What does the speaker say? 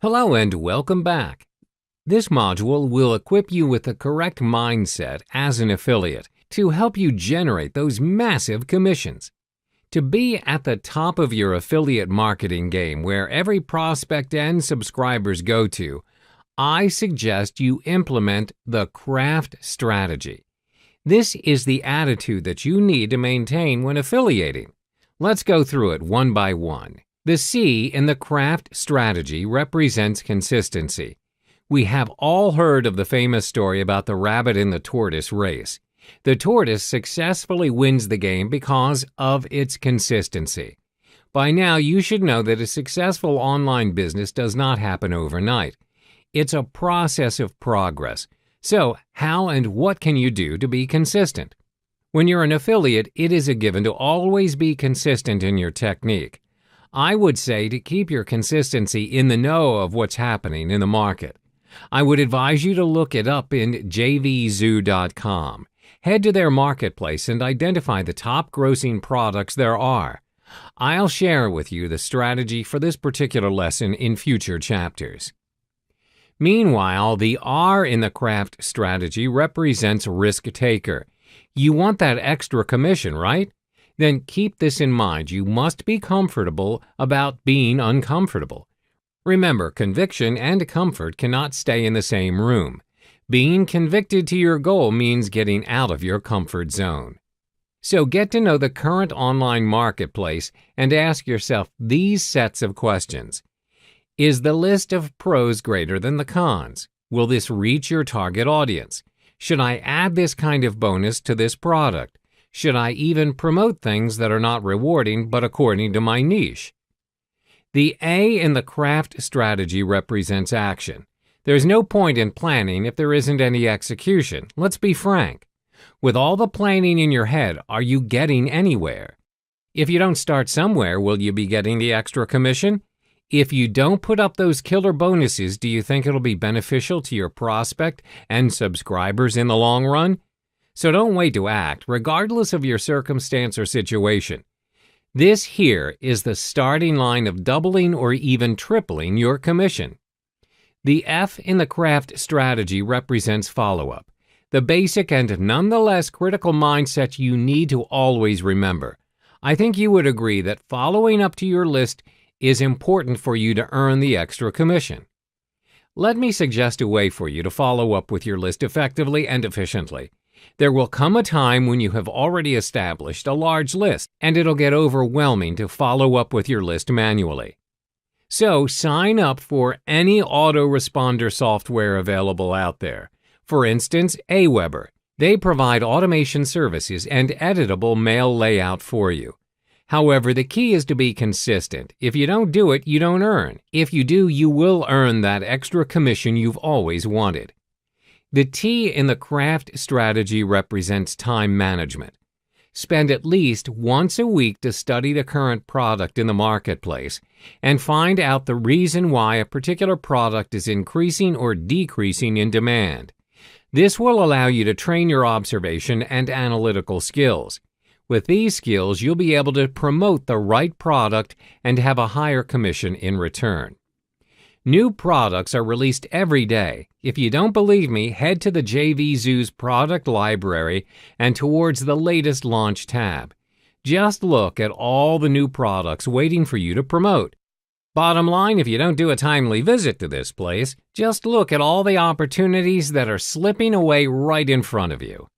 Hello and welcome back. This module will equip you with the correct mindset as an affiliate to help you generate those massive commissions. To be at the top of your affiliate marketing game where every prospect and subscribers go to, I suggest you implement the craft strategy. This is the attitude that you need to maintain when affiliating. Let's go through it one by one. The C in the craft strategy represents consistency. We have all heard of the famous story about the rabbit and the tortoise race. The tortoise successfully wins the game because of its consistency. By now, you should know that a successful online business does not happen overnight. It's a process of progress. So, how and what can you do to be consistent? When you're an affiliate, it is a given to always be consistent in your technique. I would say to keep your consistency in the know of what's happening in the market. I would advise you to look it up in jvzoo.com. Head to their marketplace and identify the top grossing products there are. I'll share with you the strategy for this particular lesson in future chapters. Meanwhile, the R in the craft strategy represents risk taker. You want that extra commission, right? Then keep this in mind. You must be comfortable about being uncomfortable. Remember, conviction and comfort cannot stay in the same room. Being convicted to your goal means getting out of your comfort zone. So get to know the current online marketplace and ask yourself these sets of questions. Is the list of pros greater than the cons? Will this reach your target audience? Should I add this kind of bonus to this product? Should I even promote things that are not rewarding but according to my niche? The A in the craft strategy represents action. There's no point in planning if there isn't any execution. Let's be frank. With all the planning in your head, are you getting anywhere? If you don't start somewhere, will you be getting the extra commission? If you don't put up those killer bonuses, do you think it'll be beneficial to your prospect and subscribers in the long run? So don't wait to act, regardless of your circumstance or situation. This here is the starting line of doubling or even tripling your commission. The F in the craft strategy represents follow-up, the basic and nonetheless critical mindset you need to always remember. I think you would agree that following up to your list is important for you to earn the extra commission. Let me suggest a way for you to follow up with your list effectively and efficiently. There will come a time when you have already established a large list, and it'll get overwhelming to follow up with your list manually. So sign up for any autoresponder software available out there. For instance, Aweber. They provide automation services and editable mail layout for you. However, the key is to be consistent. If you don't do it, you don't earn. If you do, you will earn that extra commission you've always wanted. The T in the craft strategy represents time management. Spend at least once a week to study the current product in the marketplace and find out the reason why a particular product is increasing or decreasing in demand. This will allow you to train your observation and analytical skills. With these skills, you'll be able to promote the right product and have a higher commission in return. New products are released every day. If you don't believe me, head to the JVZoo's product library and towards the latest launch tab. Just look at all the new products waiting for you to promote. Bottom line, if you don't do a timely visit to this place, just look at all the opportunities that are slipping away right in front of you.